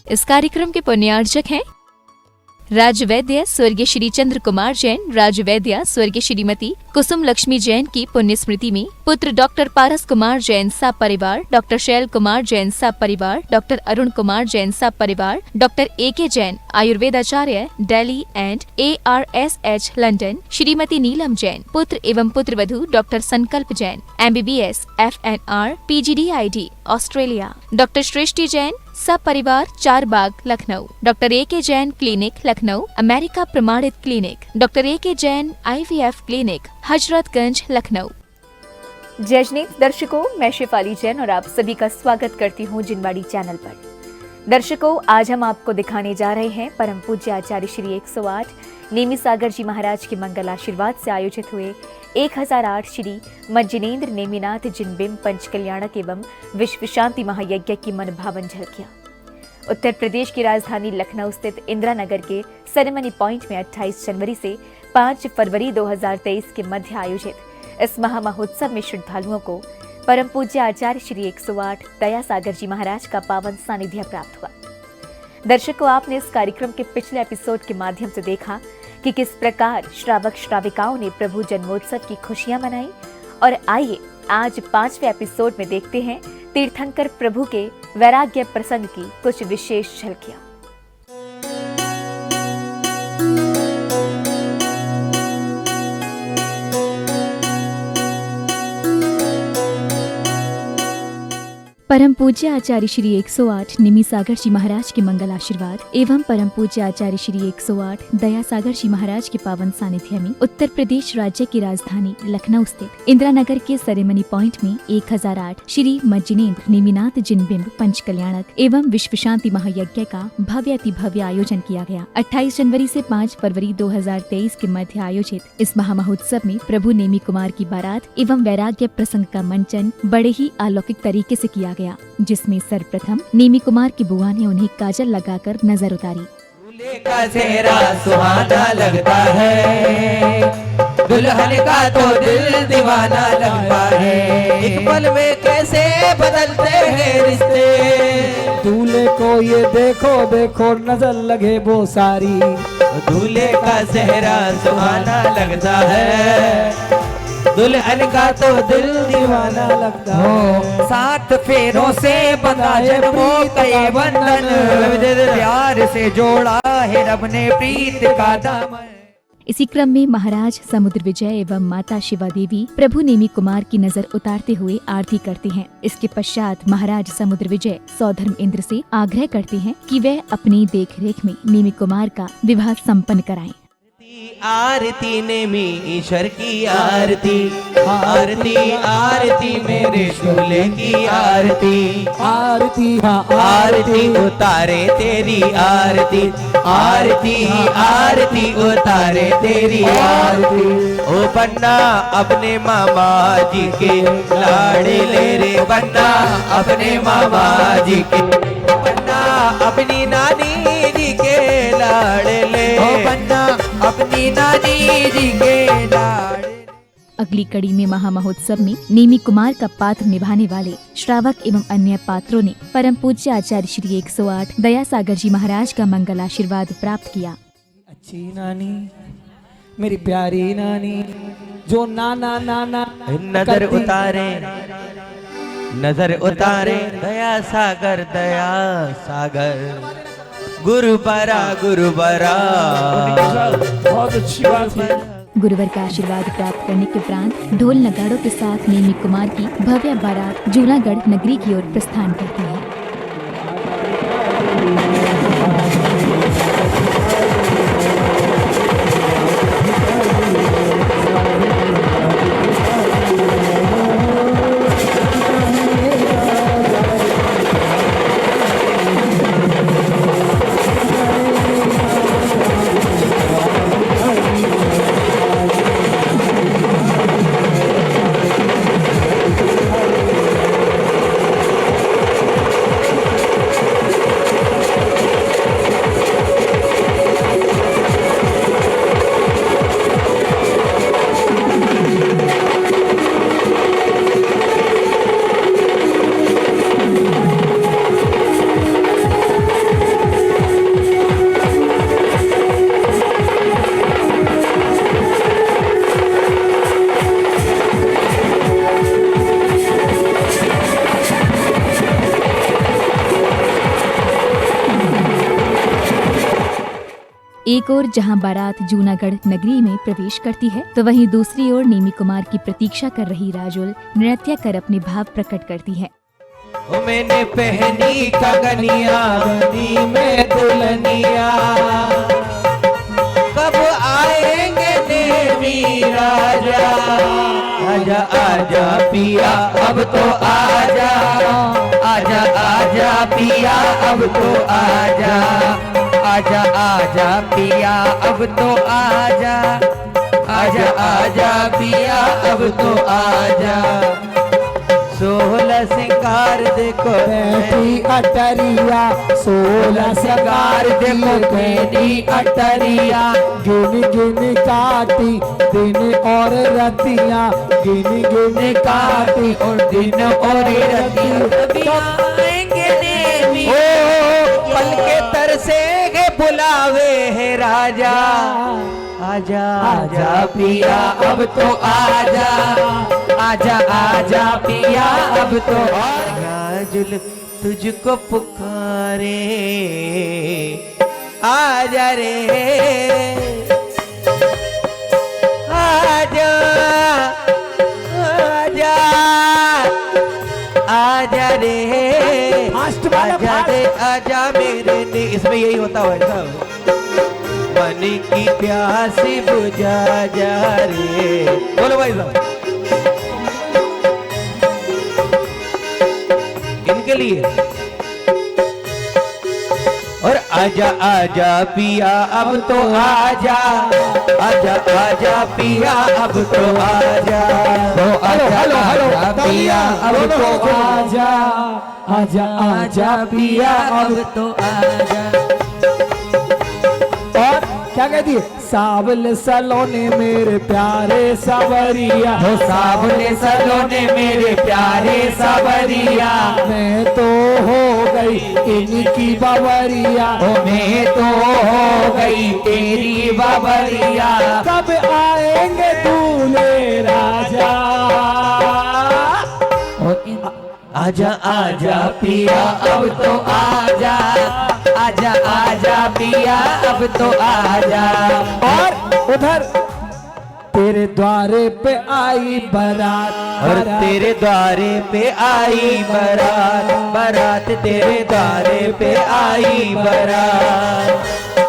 इस कार्यक्रम के पुण्यार्चक हैं राजवैद्य स्वर्गीय श्री चंद्र कुमार जैन, राजवैद्य स्वर्गीय श्रीमती कुसुम लक्ष्मी जैन की पुण्य स्मृति में पुत्र डॉक्टर पारस कुमार जैन सा परिवार, डॉक्टर शैल कुमार जैन सा परिवार, डॉक्टर अरुण कुमार जैन सा परिवार, डॉक्टर AK जैन आयुर्वेदाचार्य Delhi and ARSH London, Shrimati Neelam Jain पुत्र एवं पुत्रवधू doctor Sankalp Jain MBBS FNR PGDID Australia, doctor Srishti Jain सब परिवार Charbagh Lucknow, doctor AK Jain clinic Lucknow America प्रमाणित clinic, doctor AK Jain IVF clinic Hazratganj Lucknow. जजनीत दर्शकों, मैं शेफाली जैन और आप सभी का स्वागत करती हूँ जिनवाड़ी चैनल पर। दर्शकों, आज हम आपको दिखाने जा रहे हैं परम पूज्य आचार्य श्री 108 नेमी सागर जी महाराज के मंगल आशीर्वाद से आयोजित हुए 1008 श्री मज्जिनेन्द्र नेमिनाथ जिनबिंब पंच कल्याणक एवं विश्व शांति महायज्ञ की मनभावन झलकियां। उत्तर प्रदेश की राजधानी लखनऊ स्थित इंदिरा नगर के सेरेमनी पॉइंट में 28 जनवरी से 5 फरवरी 2023 के मध्य आयोजित इस महामहोत्सव में श्रद्धालुओं को परम पूज्य आचार्य श्री 108 दया सागर जी महाराज का पावन सानिध्य प्राप्त हुआ। दर्शकों, आपने इस कार्यक्रम के पिछले एपिसोड के माध्यम से देखा कि किस प्रकार श्रावक श्राविकाओं ने प्रभु जन्मोत्सव की खुशियां मनाई। और आइए आज 5वें एपिसोड में देखते हैं तीर्थंकर प्रभु के वैराग्य प्रसंग की कुछ विशेष झलकियां। परम पूज्य आचार्य श्री 108 निमी सागर जी महाराज के मंगल आशीर्वाद एवं परम पूज्य आचार्य श्री 108 दया सागर जी महाराज के पावन सानिध्य में उत्तर प्रदेश राज्य की राजधानी लखनऊ स्थित इंदिरा नगर के सेरेमनी पॉइंट में 1008 श्री मज्जिनेन्द्र नेमिनाथ जिनबिंब पंच कल्याणक एवं विश्व शांति महायज्ञ का भव्य भव्य आयोजन किया गया। 28 जनवरी से 5 फरवरी 2023 के मध्य आयोजित इस महामहोत्सव में प्रभु नेमी कुमार की बारात एवं वैराग्य प्रसंग का मंचन बड़े ही अलौकिक तरीके से किया गया, जिसमें सर्वप्रथम नेमी कुमार की बुआ ने उन्हें काजल लगाकर नजर उतारी। दूल्हे का चेहरा सुहाना लगता है, दुल्हन का तो दिल दीवाना लगता है। एक पल में कैसे बदलते हैं रिश्ते, दूल्हे को ये देखो देखो नजर लगे वो सारी। दूल्हे का चेहरा सुहाना लगता है, दुल्हन का तो दिल दीवाना लगता है। 7 फेरों से बंधा जन्मों का ये बंधन, प्यार से जोड़ा है रब ने प्रीत का दामन। इसी क्रम में महाराज समुद्र विजय एवं माता शिवा देवी प्रभु नेमी कुमार की नजर उतारते हुए आरती करते हैं। इसके पश्चात महाराज समुद्र विजय सौधर्म इंद्र से आग्रह करते हैं कि वह अपनी देखरेख में नेमी कुमार का विवाह संपन्न कराएं। आरती नेमी ईश्वर की आरती, आरती आरती मेरे शोले की आरती, आरती हाँ आरती उतारे तेरी आरती, आरती आरती उतारे तेरी आरती। ओ बन्ना अपने मामा जी के लाड़े ले रे, बन्ना अपने मामा जी के, बन्ना अपनी नानी जी के लाड़े ले, ओ बन्ना अपनी नानी जी के लाड़े। अगली कड़ी में महामहोत्सव में नेमी कुमार का पात्र निभाने वाले श्रावक एवं अन्य पात्रों ने परम पूज्य आचार्य श्री 108 दया सागर जी महाराज का मंगल आशीर्वाद प्राप्त किया। अच्छी नानी, मेरी प्यारी नानी, जो नाना नाना नजर उतारे, नजर उतारे दया सागर गुरुबरा गुरुबरा। बहुत अच्छी बात है। गुरुवर का आशीर्वाद प्राप्त करने के उपरांत ढोल नगाड़ों के साथ नेमी कुमार की भव्य बारात जूनागढ़ नगरी की ओर प्रस्थान करती है। एक ओर जहां बारात जूनागढ़ नगरी में प्रवेश करती है तो वहीं दूसरी ओर नेमी कुमार की प्रतीक्षा कर रही राजुल नृत्य कर अपने भाव प्रकट करती है। मैंने पहनी कगनिया बनी में दुल्हनिया, कब आएंगे नेमी राजा, आजा आजा पिया अब तो आजा, आजा आजा पिया अब तो आजा, आजा आजा पिया अब तो आजा, आजा आजा पिया अब तो आजा। 16 सिंगार देखो बैठी अटरिया, 16 सिंगार देखो मेरी अटरिया, गिन गिन काटी दिन और रतिया, गिन गिन काटी और दिन और रतिया, आएंगे नेमी पल के तरसेंगे बुलावे है राजा, आजा आजा पिया अब तो आजा, आजा आजा पिया अब तो राजुल तुझको पुकारे, आजा रे आजा आजा आजा रे आजा रे आजा मेरे ने, इसमें यही होता है मन की प्यासी बुझा जा रे। बोलो भाई साहब इनके लिए। और आजा आजा पिया अब तो आजा, आजा आजा पिया अब तो आजा, तो आजा आजा पिया अब तो आजा, आजा आजा पिया अब तो आजा। और क्या कहती है? सावल सलोने मेरे प्यारे सावरिया, हो सावले सलोने मेरे प्यारे सावरिया, मैं तो हो गई इनकी बावरिया, हो मैं तो हो गई तेरी बावरिया, कब आएंगे दूल्हे राजा, आजा आजा पिया अब तो आजा, आजा आजा पिया अब तो आजा। और उधर तेरे द्वारे पे आई बारात, और तेरे द्वारे पे आई बारात, बारात तेरे द्वारे पे आई बारात,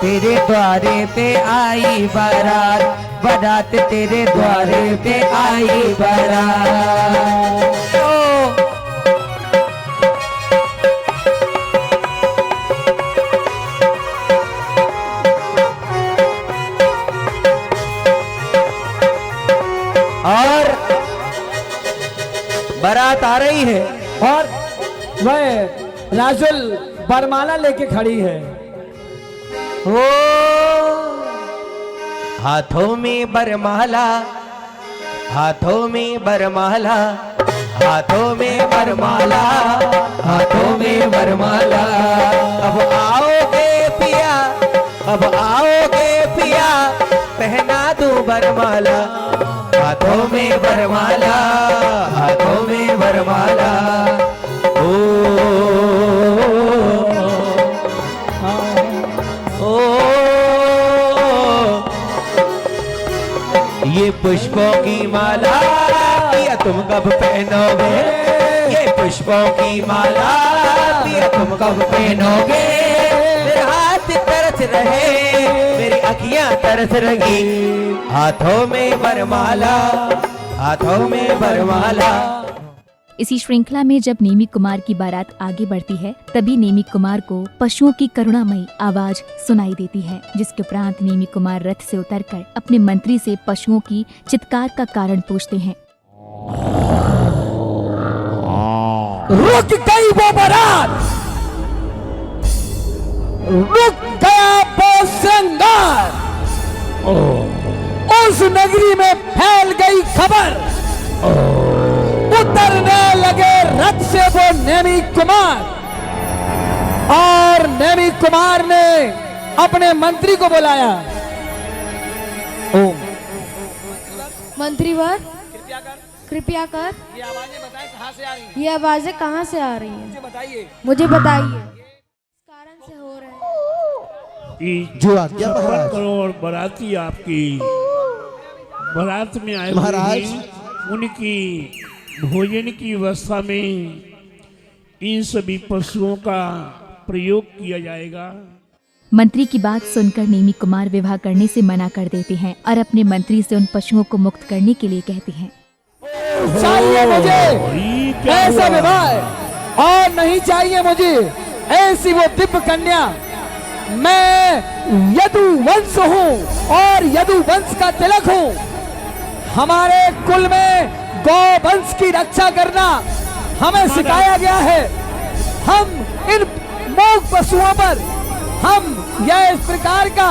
तेरे द्वारे पे आई बारात, बारात तेरे द्वारे पे आई बारात। और बारात आ रही है और वह राजुल बरमाला लेके खड़ी है, ओ हाथों में बरमाला, हाथों में बरमाला, हाथों में बरमाला, हाथों में बरमाला, अब आओगे पिया, अब आओगे पिया, पहना दूं बरमाला, हाथों में बरमाला, हाथों में बरमाला। ओ ओ ये पुष्पों की माला पिया तुम कब पहनोगे, ये पुष्पों की माला पिया तुम कब पहनोगे, मेरे हाथ तरस रहे, मेरी अखियां तरस रही, हाथों में बरमाला, हाथों में बरमाला। इसी श्रृंखला में जब नेमी कुमार की बारात आगे बढ़ती है तभी नेमी कुमार को पशुओं की करुणामयी आवाज सुनाई देती है, जिसके उपरांत नेमी कुमार रथ से उतरकर अपने मंत्री से पशुओं की चित्कार का कारण पूछते हैं। रुक गई वो बारात, रुक गया वो श्रृंगार, उस नगरी में फैल गई खबर, उतरने लगे रथ से वो नेमी कुमार, और नेमी कुमार ने अपने मंत्री को बुलाया। ओम मंत्रीवर कृपया कर ये आवाजें बताएं कहां से आ रही हैं? ये आवाजें कहाँ से आ रही हैं? मुझे बताइए। मुझे बताइए। किस कारण से हो रहे हैं? कि जो आज्ञा 56 महाराज। करोड़ बाराती आपकी बारात में आए हुए महाराज। हैं, उनकी भोजन की व्यवस्था में इन सभी पशुओं का प्रयोग किया जाएगा। मंत्री की बात सुनकर नेमी कुमार विवाह करने से मना कर देते हैं और अपने मंत्री से उन पशुओं को मुक्त करने के लिए कहते हैं। चाहिए मुझे ये क्या ऐसा हुआ? विवाह और नहीं चाहिए मुझे ऐसी वो दिव्य कन्या। मैं यदु वंश हूँ और यदु वंश का तिलक हूँ। हमारे कुल में गौ वंश की रक्षा करना हमें सिखाया गया है। हम इन मूक पशुओं पर हम यह इस प्रकार का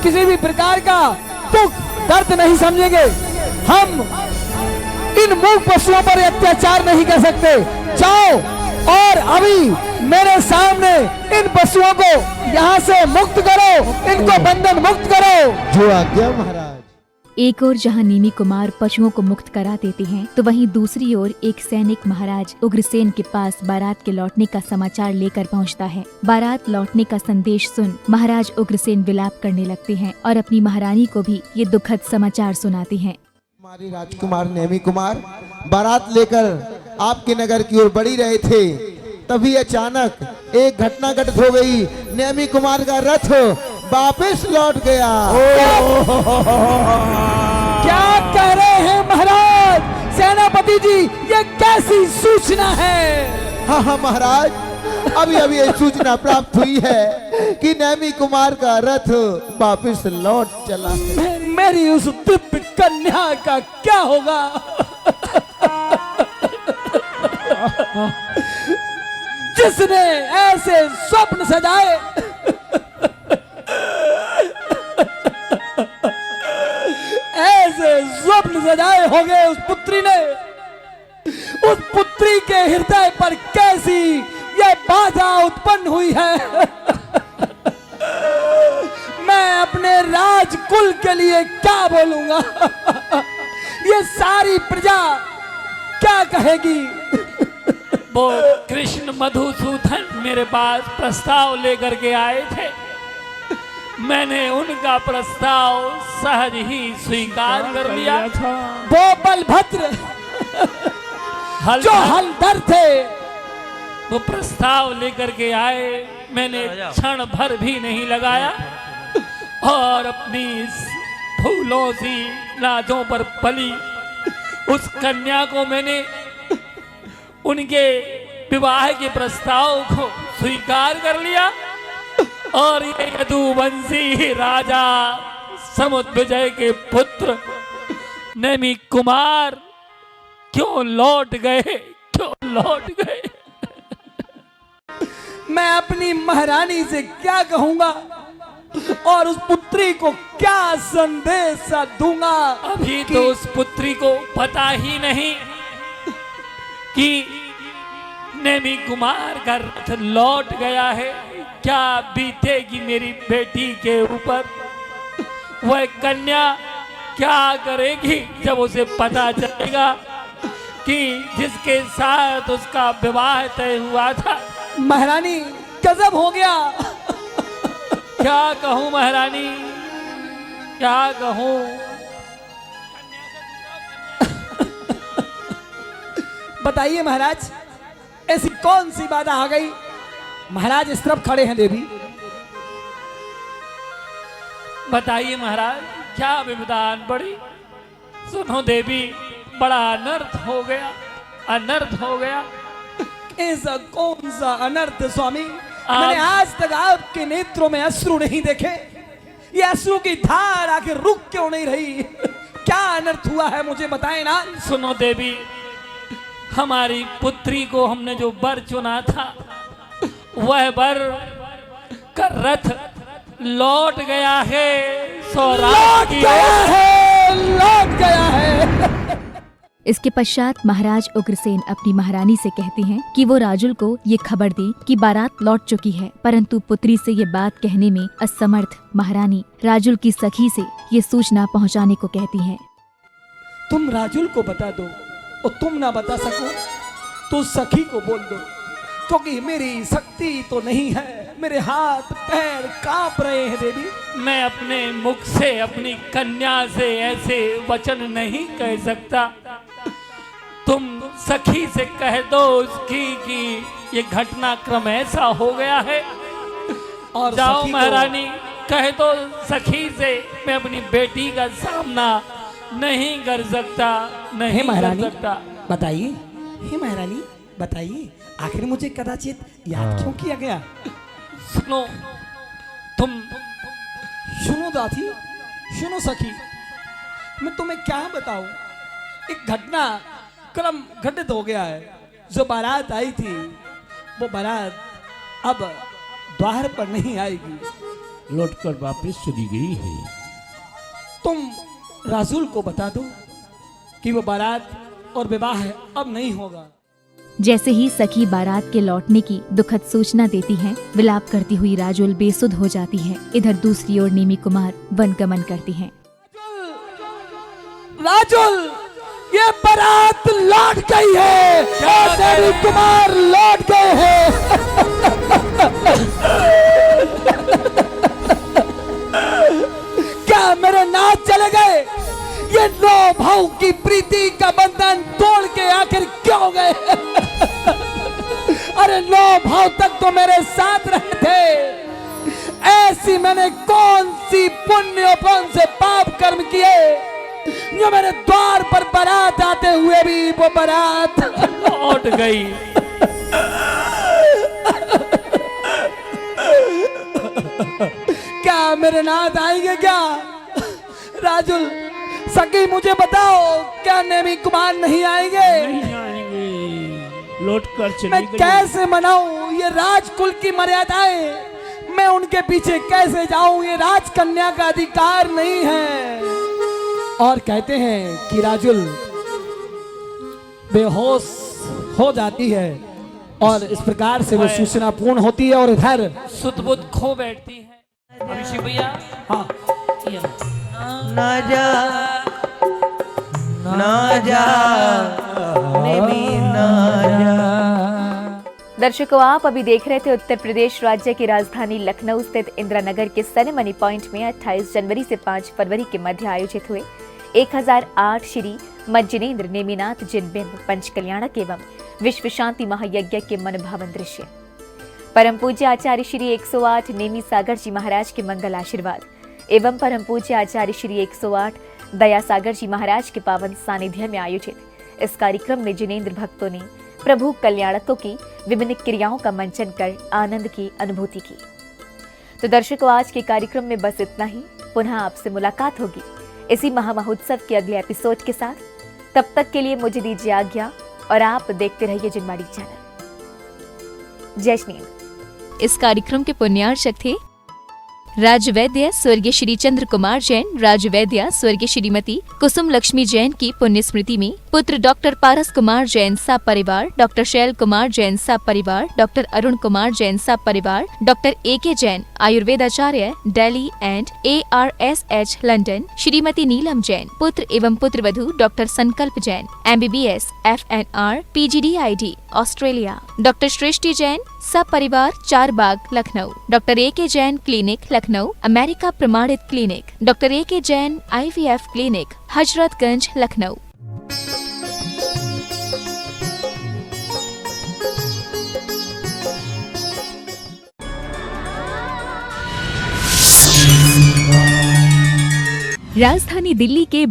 किसी भी प्रकार का दुख दर्द नहीं समझेंगे। हम इन मूक पशुओं पर अत्याचार नहीं कर सकते। जाओ और अभी मेरे सामने इन पशुओं को यहाँ से मुक्त करो, इनको बंधन मुक्त करो। जो आज्ञा महाराज। एक ओर जहां नेमी कुमार पशुओं को मुक्त करा देते हैं तो वहीं दूसरी ओर एक सैनिक महाराज उग्रसेन के पास बारात के लौटने का समाचार लेकर पहुंचता है। बारात लौटने का संदेश सुन महाराज उग्रसेन विलाप करने लगते हैं और अपनी महारानी को भी ये दुखद समाचार सुनाते हैं। हमारे राजकुमार नेमी कुमार बारात लेकर आपके नगर की ओर बढ़ी रहे थे, तभी अचानक एक घटना घटित हो गई। नेमी कुमार का रथ वापस लौट गया। क्या कह रहे हैं महाराज? सेनापति जी, ये कैसी सूचना है? हाँ हाँ महाराज, अभी अभी ये सूचना प्राप्त हुई है कि नेमी कुमार का रथ वापस लौट चला है। मेरी उस दिव्य कन्या का क्या होगा? जिसने ऐसे स्वप्न सजाए, ऐसे स्वप्न सजाए होंगे उस पुत्री ने। उस पुत्री के हृदय पर कैसी यह बाधा उत्पन्न हुई है। मैं अपने राजकुल के लिए क्या बोलूंगा? ये सारी प्रजा क्या कहेगी? वो कृष्ण मधुसूदन मेरे पास प्रस्ताव लेकर के आए थे। मैंने उनका प्रस्ताव सहज ही स्वीकार कर लिया। वो बलभद्र जो हलधर थे, वो प्रस्ताव लेकर के आए, मैंने क्षण भर भी नहीं लगाया और अपनी फूलों सी नाजों पर पली उस कन्या को मैंने उनके विवाह के प्रस्ताव को स्वीकार कर लिया। और ये यदुवंशी राजा समुद्रविजय के पुत्र नेमी कुमार क्यों लौट गए, क्यों लौट गए? मैं अपनी महारानी से क्या कहूंगा और उस पुत्री को क्या संदेश दूंगा? अभी तो उस पुत्री को पता ही नहीं कि नेमी कुमार का रथ लौट गया है। क्या बीतेगी मेरी बेटी के ऊपर? वह कन्या क्या करेगी जब उसे पता चलेगा कि जिसके साथ उसका विवाह तय हुआ था? महारानी, गजब हो गया। क्या कहूँ महारानी, क्या कहूँ? बताइए महाराज, ऐसी कौन सी बाधा आ गई? महाराज इस तरफ खड़े हैं देवी। बताइए महाराज, क्या विविधान पड़ी? सुनो देवी, बड़ा अनर्थ हो गया, अनर्थ हो गया। ऐसा कौन सा अनर्थ स्वामी? मैंने आज तक आपके नेत्रों में अश्रु नहीं देखे। ये अश्रु की धार आके रुक क्यों नहीं रही? क्या अनर्थ हुआ है मुझे बताएं ना। सुनो देवी, हमारी पुत्री को हमने जो वर चुना था, वह वर का रथ लौट गया है। लौट गया है, लौट गया है। इसके पश्चात महाराज उग्रसेन अपनी महारानी से कहते हैं कि वो राजुल को ये खबर दे कि बारात लौट चुकी है, परंतु पुत्री से ये बात कहने में असमर्थ महारानी राजुल की सखी से ये सूचना पहुंचाने को कहती हैं। तुम राजुल को बता दो और तुम ना बता सको तो सखी को बोल दो, क्योंकि मेरी शक्ति तो नहीं है। मेरे हाथ पैर कांप रहे हैं देवी। मैं अपने मुख से अपनी कन्या से ऐसे वचन नहीं कह सकता। तुम सखी से कह दो उसकी कि ये घटनाक्रम ऐसा हो गया है। और जाओ सखी को- महारानी, कह दो सखी से मैं अपनी बेटी का सामना नहीं कर सकता, नहीं हे महारानी कर सकता। बताइए, हे महारानी बताइए, आखिर मुझे कदाचित याद क्यों किया गया? सुनो, तुम सुनो दादी, सुनो सखी, मैं तुम्हें क्या बताऊं। एक घटना क्रम घटित हो गया है। जो बारात आई थी वो बारात अब द्वार पर नहीं आएगी, लौटकर वापस चली गई है। तुम राजुल को बता दो कि वो बारात और विवाह अब नहीं होगा। जैसे ही सखी बारात के लौटने की दुखद सूचना देती है, विलाप करती हुई राजुल बेसुध हो जाती है। इधर दूसरी ओर नेमी कुमार वनगमन करती हैं। राजुल, ये बारात लौट गई है और नेमी कुमार लौट गए हैं। क्या मेरे नाथ चले गए? ये नौ भाव की प्रीति का बंधन तोड़ के आखिर क्यों गए? अरे नौ भाव तक तो मेरे साथ रहे थे। ऐसी मैंने कौन सी पुण्य और कौन से पाप कर्म किए जो मेरे द्वार पर बारात आते हुए भी वो बारात लौट गई। क्या मेरे नाथ आएंगे क्या? राजुल, सखी मुझे बताओ, क्या नेमी कुमार नहीं आएंगे? नहीं आएंगे, लौटकर चली मैं गई। कैसे मनाऊं ये राजकुल की मर्यादाएं? मैं उनके पीछे कैसे जाऊं? ये राजकन्या का अधिकार नहीं है। और कहते हैं कि राजुल बेहोश हो जाती है और इस प्रकार से वो सूचना पूर्ण होती है। और इधर सुतबुद खो बैठती है। अभिषेक भैया, हाँ, ये ना जा ना जा नेमी ना जा। दर्शकों, आप अभी देख रहे थे उत्तर प्रदेश राज्य की राजधानी लखनऊ स्थित इंदिरा नगर के सेरेमनी पॉइंट में 28 जनवरी से 5 फरवरी के मध्य आयोजित हुए 1008 श्री मज्जिनेन्द्र नेमिनाथ जिनबिंब पंचकल्याणक एवं विश्व शांति महायज्ञ के मनभावन दृश्य। परम पूज्य आचार्य श्री 108 नेमी सागर जी महाराज के मंगल आशीर्वाद एवं परम पूज्य आचार्य श्री 108 दया सागर जी महाराज के पावन सानिध्य में आयोजित इस कार्यक्रम में जिनेन्द्र भक्तों ने प्रभु कल्याणकों की विभिन्न क्रियाओं का मंचन कर आनंद की अनुभूति की। तो दर्शकों, आज के कार्यक्रम में बस इतना ही। पुनः आपसे मुलाकात होगी इसी महामहोत्सव के अगले एपिसोड के साथ। तब तक के लिए मुझे दीजिए आज्ञा और आप देखते रहिए जिनवाड़ी चैनल। जय श्री। इस कार्यक्रम के पुण्यार्चक थे राजवैद्य स्वर्गीय श्री चंद्र कुमार जैन, राजवैद्य स्वर्गीय श्रीमती कुसुम लक्ष्मी जैन की पुण्य स्मृति में पुत्र डॉक्टर पारस कुमार जैन सा परिवार, डॉक्टर शैल कुमार जैन सा परिवार, डॉक्टर अरुण कुमार जैन सा परिवार, डॉक्टर AK जैन आयुर्वेदाचार्य Delhi and ARSH London, Shrimati Neelam Jain पुत्र एवं पुत्रवधू doctor Sankalp Jain MBBS FNR PGDID Australia, doctor Srishti Jain सपरिवार Charbagh Lucknow, doctor AK Jain clinic Lucknow America प्रमाणित clinic, doctor AK Jain IVF clinic Hazratganj Lucknow. राजधानी दिल्ली के